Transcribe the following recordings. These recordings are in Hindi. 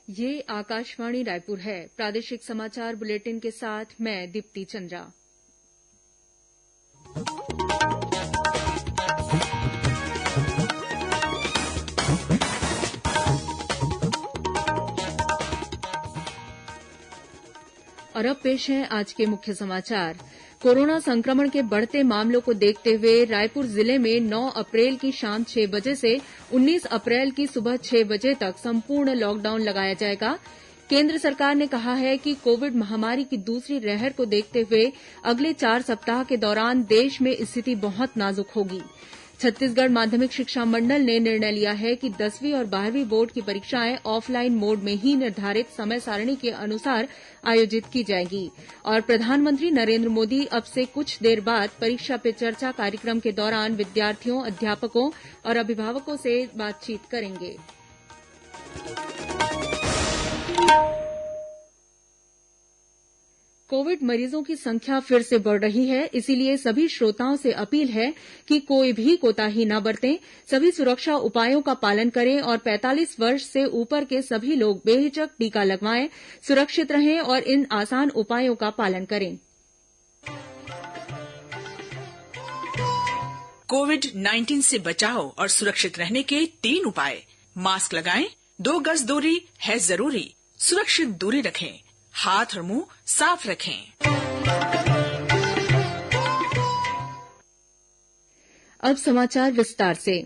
ये आकाशवाणी रायपुर है। प्रादेशिक समाचार बुलेटिन के साथ मैं दीप्ति चंद्रा। और अब पेश है आज के मुख्य समाचार। कोरोना संक्रमण के बढ़ते मामलों को देखते हुए रायपुर जिले में 9 अप्रैल की शाम 6 बजे से 19 अप्रैल की सुबह 6 बजे तक संपूर्ण लॉकडाउन लगाया जाएगा। केंद्र सरकार ने कहा है कि कोविड महामारी की दूसरी लहर को देखते हुए अगले 4 सप्ताह के दौरान देश में स्थिति बहुत नाजुक होगी। छत्तीसगढ़ माध्यमिक शिक्षा मंडल ने निर्णय लिया है कि 10वीं और 12वीं बोर्ड की परीक्षाएं ऑफलाइन मोड में ही निर्धारित समय सारणी के अनुसार आयोजित की जाएगी। और प्रधानमंत्री नरेंद्र मोदी अब से कुछ देर बाद परीक्षा पे चर्चा कार्यक्रम के दौरान विद्यार्थियों, अध्यापकों और अभिभावकों से बातचीत करेंगे। कोविड मरीजों की संख्या फिर से बढ़ रही है, इसीलिए सभी श्रोताओं से अपील है कि कोई भी कोताही न बरतें, सभी सुरक्षा उपायों का पालन करें और 45 वर्ष से ऊपर के सभी लोग बेहिचक टीका लगवाएं, सुरक्षित रहें और इन आसान उपायों का पालन करें। कोविड-19 से बचाव और सुरक्षित रहने के 3 उपाय। मास्क लगाएं, 2 गज दूरी है जरूरी, सुरक्षित दूरी रखें, हाथ और मुंह साफ रखें। अब समाचार विस्तार से।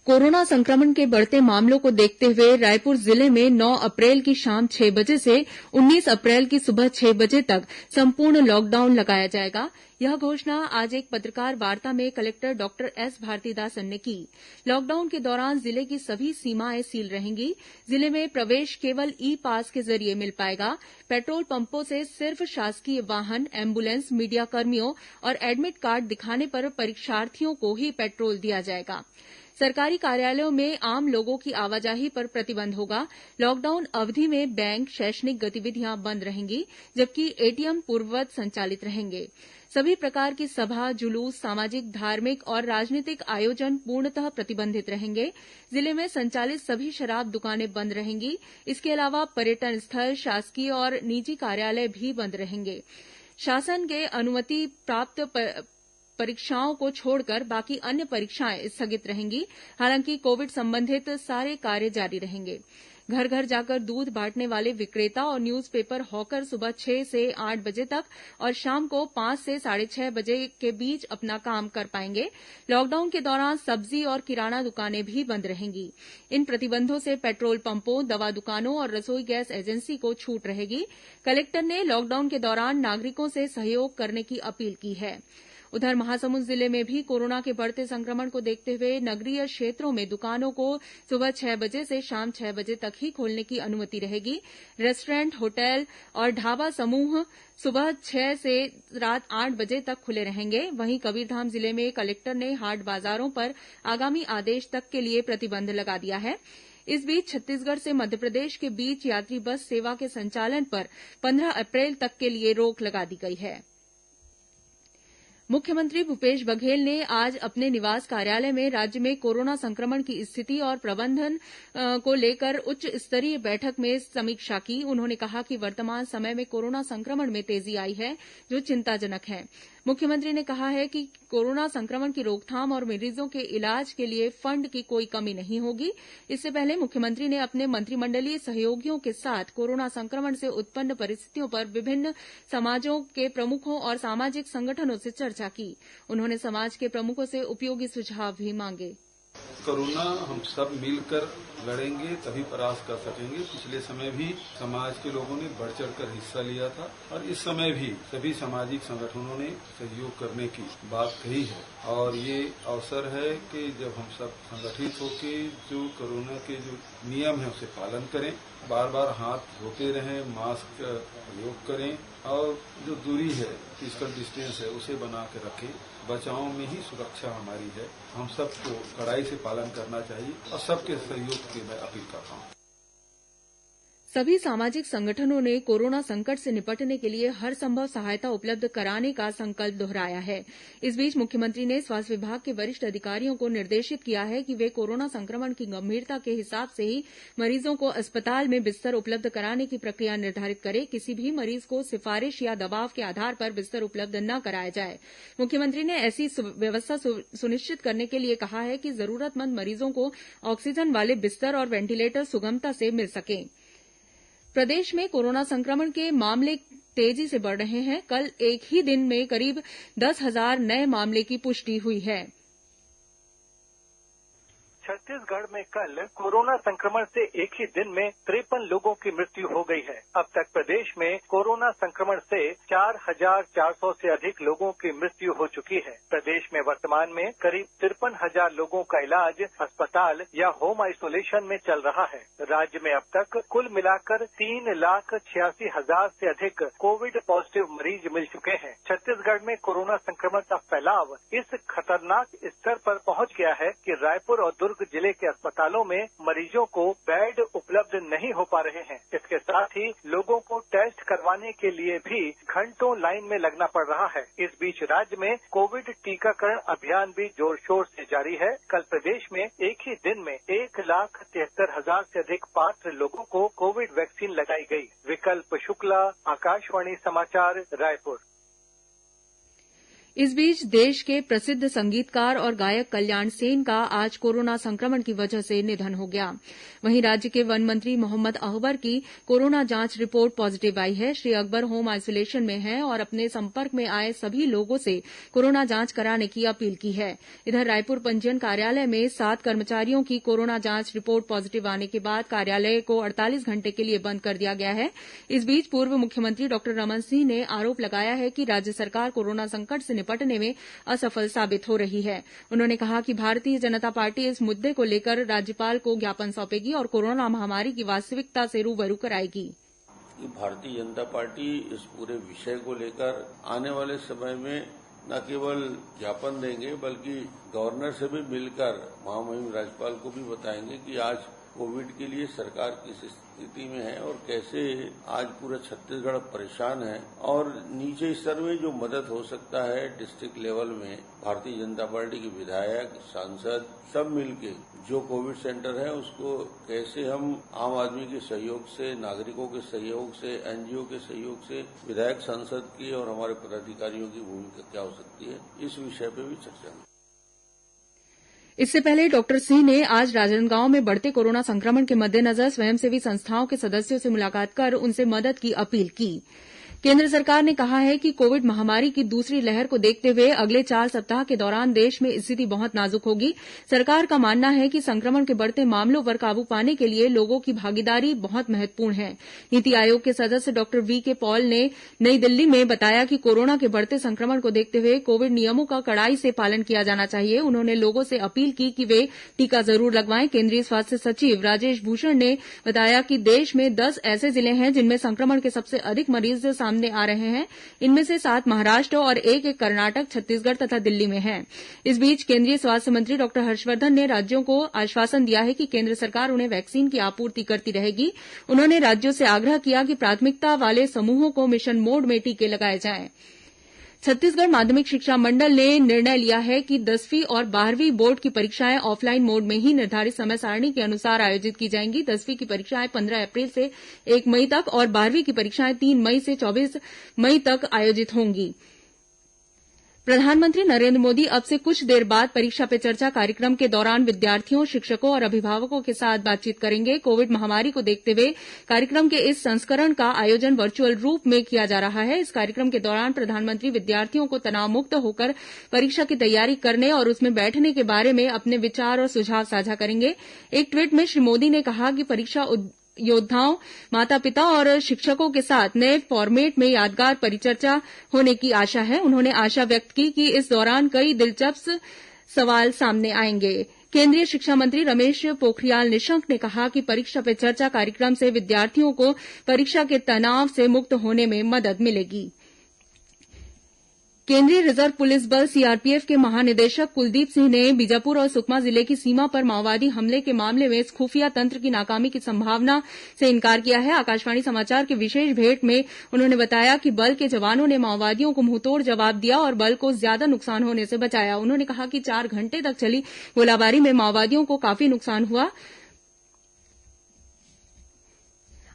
कोरोना संक्रमण के बढ़ते मामलों को देखते हुए रायपुर जिले में 9 अप्रैल की शाम 6 बजे से 19 अप्रैल की सुबह 6 बजे तक संपूर्ण लॉकडाउन लगाया जाएगा। यह घोषणा आज एक पत्रकार वार्ता में कलेक्टर डॉक्टर एस भारतीदासन ने की। लॉकडाउन के दौरान जिले की सभी सीमाएं सील रहेंगी। जिले में प्रवेश केवल ई पास के जरिए मिल पाएगा। पेट्रोल पंपों से सिर्फ शासकीय वाहन, एम्बुलेंस, मीडियाकर्मियों और एडमिट कार्ड दिखाने पर परीक्षार्थियों को ही पेट्रोल दिया जाएगा। सरकारी कार्यालयों में आम लोगों की आवाजाही पर प्रतिबंध होगा। लॉकडाउन अवधि में बैंक, शैक्षणिक गतिविधियां बंद रहेंगी, जबकि एटीएम पूर्ववत संचालित रहेंगे। सभी प्रकार की सभा, जुलूस, सामाजिक, धार्मिक और राजनीतिक आयोजन पूर्णतः प्रतिबंधित रहेंगे। जिले में संचालित सभी शराब दुकानें बंद रहेंगी। इसके अलावा पर्यटन स्थल, शासकीय और निजी कार्यालय भी बंद रहेंगे। शासन के अनुमति प्राप्त परीक्षाओं को छोड़कर बाकी अन्य परीक्षाएं स्थगित रहेंगी। हालांकि कोविड संबंधित सारे कार्य जारी रहेंगे। घर घर जाकर दूध बांटने वाले विक्रेता और न्यूज पेपर हॉकर सुबह 6 से 8 बजे तक और शाम को 5 से 6:30 बजे के बीच अपना काम कर पाएंगे। लॉकडाउन के दौरान सब्जी और किराना दुकानें भी बंद रहेंगी। इन प्रतिबंधों से पेट्रोल पंपों, दवा दुकानों और रसोई गैस एजेंसी को छूट रहेगी। कलेक्टर ने लॉकडाउन के दौरान नागरिकों से सहयोग करने की अपील की है। उधर महासमुंद जिले में भी कोरोना के बढ़ते संक्रमण को देखते हुए नगरीय क्षेत्रों में दुकानों को सुबह 6 बजे से शाम 6 बजे तक ही खोलने की अनुमति रहेगी। रेस्टोरेंट, होटल और ढाबा समूह सुबह 6 से रात 8 बजे तक खुले रहेंगे। वहीं कबीरधाम जिले में कलेक्टर ने हाट बाजारों पर आगामी आदेश तक के लिए प्रतिबंध लगा दिया है। इस बीच छत्तीसगढ़ से मध्यप्रदेश के बीच यात्री बस सेवा के संचालन पर 15 अप्रैल तक के लिए रोक लगा दी गई है। मुख्यमंत्री भूपेश बघेल ने आज अपने निवास कार्यालय में राज्य में कोरोना संक्रमण की स्थिति और प्रबंधन को लेकर उच्च स्तरीय बैठक में समीक्षा की। उन्होंने कहा कि वर्तमान समय में कोरोना संक्रमण में तेजी आई है, जो चिंताजनक है। मुख्यमंत्री ने कहा है कि कोरोना संक्रमण की रोकथाम और मरीजों के इलाज के लिए फंड की कोई कमी नहीं होगी। इससे पहले मुख्यमंत्री ने अपने मंत्रिमंडलीय सहयोगियों के साथ कोरोना संक्रमण से उत्पन्न परिस्थितियों पर विभिन्न समाजों के प्रमुखों और सामाजिक संगठनों से चर्चा की। उन्होंने समाज के प्रमुखों से उपयोगी सुझाव भी मांगे। कोरोना हम सब मिलकर लड़ेंगे तभी परास्त कर सकेंगे। पिछले समय भी समाज के लोगों ने बढ़ चढ़कर हिस्सा लिया था और इस समय भी सभी सामाजिक संगठनों ने सहयोग करने की बात कही है। और ये अवसर है कि जब हम सब संगठित होकर जो कोरोना के जो नियम है उसे पालन करें, बार बार हाथ धोते रहें, मास्क का प्रयोग करें और जो दूरी है, फिजिकल डिस्टेंस है, उसे बना के रखें। बचाव में ही सुरक्षा हमारी है। हम सबको कड़ाई से पालन करना चाहिए और सबके सहयोग की मैं अपील करता हूं। सभी सामाजिक संगठनों ने कोरोना संकट से निपटने के लिए हर संभव सहायता उपलब्ध कराने का संकल्प दोहराया है। इस बीच मुख्यमंत्री ने स्वास्थ्य विभाग के वरिष्ठ अधिकारियों को निर्देशित किया है कि वे कोरोना संक्रमण की गंभीरता के हिसाब से ही मरीजों को अस्पताल में बिस्तर उपलब्ध कराने की प्रक्रिया निर्धारित करें। किसी भी मरीज को सिफारिश या दबाव के आधार पर बिस्तर उपलब्ध न कराया जाए। मुख्यमंत्री ने ऐसी व्यवस्था सुनिश्चित करने के लिए कहा है कि जरूरतमंद मरीजों को ऑक्सीजन वाले बिस्तर और वेंटिलेटर सुगमता से मिल सकें। प्रदेश में कोरोना संक्रमण के मामले तेजी से बढ़ रहे हैं। कल एक ही दिन में करीब 10,000 नए मामले की पुष्टि हुई है। छत्तीसगढ़ में कल कोरोना संक्रमण से एक ही दिन में 53 लोगों की मृत्यु हो गई है। अब तक प्रदेश में कोरोना संक्रमण से 4,400 से अधिक लोगों की मृत्यु हो चुकी है। प्रदेश में वर्तमान में करीब 53,000 लोगों का इलाज अस्पताल या होम आइसोलेशन में चल रहा है। राज्य में अब तक कुल मिलाकर 3,86,000 से अधिक कोविड पॉजिटिव मरीज मिल चुके हैं। छत्तीसगढ़ में कोरोना संक्रमण का फैलाव इस खतरनाक स्तर पर पहुंच गया है कि रायपुर और दुर्ग जिले के अस्पतालों में मरीजों को बेड उपलब्ध नहीं हो पा रहे हैं। इसके साथ ही लोगों को टेस्ट करवाने के लिए भी घंटों लाइन में लगना पड़ रहा है। इस बीच राज्य में कोविड टीकाकरण अभियान भी जोर शोर से जारी है। कल प्रदेश में एक ही दिन में 1,73,000 से अधिक पात्र लोगों को कोविड वैक्सीन लगाई गई। विकल्प शुक्ला, आकाशवाणी समाचार, रायपुर। इस बीच देश के प्रसिद्ध संगीतकार और गायक कल्याण सेन का आज कोरोना संक्रमण की वजह से निधन हो गया। वहीं राज्य के वन मंत्री मोहम्मद अकबर की कोरोना जांच रिपोर्ट पॉजिटिव आई है। श्री अकबर होम आइसोलेशन में हैं और अपने संपर्क में आए सभी लोगों से कोरोना जांच कराने की अपील की है। इधर रायपुर पंजीयन कार्यालय में 7 कर्मचारियों की कोरोना जांच रिपोर्ट पॉजिटिव आने के बाद कार्यालय को 48 घंटे के लिए बंद कर दिया गया है। इस बीच पूर्व मुख्यमंत्री डॉक्टर रमन सिंह ने आरोप लगाया है कि राज्य सरकार कोरोना संकट से निपटने में असफल साबित हो रही है। उन्होंने कहा कि भारतीय जनता पार्टी इस मुद्दे को लेकर राज्यपाल को ज्ञापन सौंपेगी और कोरोना महामारी की वास्तविकता से रूबरू कराएगी। भारतीय जनता पार्टी इस पूरे विषय को लेकर आने वाले समय में न केवल ज्ञापन देंगे बल्कि गवर्नर से भी मिलकर महामहिम राज्यपाल को भी बताएंगे कि आज कोविड के लिए सरकार किस स्थिति में है और कैसे आज पूरा छत्तीसगढ़ परेशान है और नीचे स्तर में जो मदद हो सकता है डिस्ट्रिक्ट लेवल में भारतीय जनता पार्टी के विधायक, सांसद सब मिलके जो कोविड सेंटर है उसको कैसे हम आम आदमी के सहयोग से, नागरिकों के सहयोग से, एनजीओ के सहयोग से, विधायक, सांसद की और हमारे पदाधिकारियों की भूमिका क्या हो सकती है, इस विषय पे भी चर्चा हुई। इससे पहले डॉक्टर सिंह ने आज राजनांदगांव में बढ़ते कोरोना संक्रमण के मद्देनजर स्वयंसेवी संस्थाओं के सदस्यों से मुलाकात कर उनसे मदद की अपील की। केंद्र सरकार ने कहा है कि कोविड महामारी की दूसरी लहर को देखते हुए अगले 4 सप्ताह के दौरान देश में स्थिति बहुत नाजुक होगी। सरकार का मानना है कि संक्रमण के बढ़ते मामलों पर काबू पाने के लिए लोगों की भागीदारी बहुत महत्वपूर्ण है। नीति आयोग के सदस्य डॉक्टर वीके पॉल ने नई दिल्ली में बताया कि कोरोना के बढ़ते संक्रमण को देखते हुए कोविड नियमों का कड़ाई से पालन किया जाना चाहिए। उन्होंने लोगों से अपील की कि वे टीका जरूर लगवाएं। केंद्रीय स्वास्थ्य सचिव राजेश भूषण ने बताया कि देश में 10 ऐसे जिले हैं जिनमें संक्रमण के सबसे अधिक मरीज सामने आ रहे हैं। इनमें से 7 महाराष्ट्र और 1 कर्नाटक, छत्तीसगढ़ तथा दिल्ली में हैं। इस बीच केंद्रीय स्वास्थ्य मंत्री डॉक्टर हर्षवर्धन ने राज्यों को आश्वासन दिया है कि केंद्र सरकार उन्हें वैक्सीन की आपूर्ति करती रहेगी। उन्होंने राज्यों से आग्रह किया कि प्राथमिकता वाले समूहों को मिशन मोड में टीके लगाए जाएं। छत्तीसगढ़ माध्यमिक शिक्षा मंडल ने निर्णय लिया है कि 10वीं और 12वीं बोर्ड की परीक्षाएं ऑफलाइन मोड में ही निर्धारित समय सारणी के अनुसार आयोजित की जाएंगी। 10वीं की परीक्षाएं 15 अप्रैल से 1 मई तक और 12वीं की परीक्षाएं 3 मई से 24 मई तक आयोजित होंगी। प्रधानमंत्री नरेंद्र मोदी अब से कुछ देर बाद परीक्षा पे चर्चा कार्यक्रम के दौरान विद्यार्थियों, शिक्षकों और अभिभावकों के साथ बातचीत करेंगे। कोविड महामारी को देखते हुए कार्यक्रम के इस संस्करण का आयोजन वर्चुअल रूप में किया जा रहा है। इस कार्यक्रम के दौरान प्रधानमंत्री विद्यार्थियों को तनावमुक्त होकर परीक्षा की तैयारी करने और उसमें बैठने के बारे में अपने विचार और सुझाव साझा करेंगे। एक ट्वीट में श्री मोदी ने कहा कि परीक्षा योद्धाओं, माता पिता और शिक्षकों के साथ नए फॉर्मेट में यादगार परिचर्चा होने की आशा है। उन्होंने आशा व्यक्त की कि इस दौरान कई दिलचस्प सवाल सामने आएंगे। केंद्रीय शिक्षा मंत्री रमेश पोखरियाल निशंक ने कहा कि परीक्षा पे चर्चा कार्यक्रम से विद्यार्थियों को परीक्षा के तनाव से मुक्त होने में मदद मिलेगी। केंद्रीय रिजर्व पुलिस बल सीआरपीएफ के महानिदेशक कुलदीप सिंह ने बीजापुर और सुकमा जिले की सीमा पर माओवादी हमले के मामले में खुफिया तंत्र की नाकामी की संभावना से इंकार किया है। आकाशवाणी समाचार की विशेष भेंट में उन्होंने बताया कि बल के जवानों ने माओवादियों को मुंहतोड़ जवाब दिया और बल को ज्यादा नुकसान होने से बचाया। उन्होंने कहा कि 4 घंटे तक चली गोलाबारी में माओवादियों को काफी नुकसान हुआ।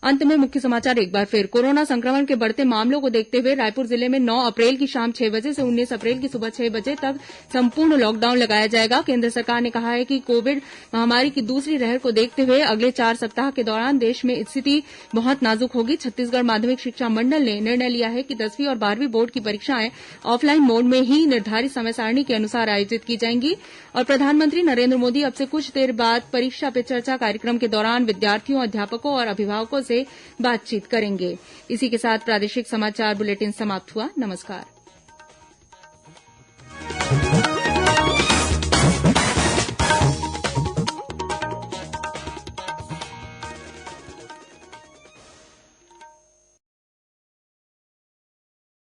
अंत में मुख्य समाचार एक बार फिर। कोरोना संक्रमण के बढ़ते मामलों को देखते हुए रायपुर जिले में 9 अप्रैल की शाम 6 बजे से 19 अप्रैल की सुबह 6 बजे तक संपूर्ण लॉकडाउन लगाया जाएगा। केंद्र सरकार ने कहा है कि कोविड महामारी की दूसरी लहर को देखते हुए अगले 4 सप्ताह के दौरान देश में स्थिति बहुत नाजुक होगी। छत्तीसगढ़ माध्यमिक शिक्षा मंडल ने निर्णय लिया है कि 10वीं और 12वीं बोर्ड की परीक्षाएं ऑफलाइन मोड में ही निर्धारित समय सारणी के अनुसार आयोजित की जाएंगी। और प्रधानमंत्री नरेंद्र मोदी अब से कुछ देर बाद परीक्षा पे चर्चा कार्यक्रम के दौरान विद्यार्थियों, अध्यापकों और अभिभावकों से बातचीत करेंगे। इसी के साथ प्रादेशिक समाचार बुलेटिन समाप्त हुआ। नमस्कार।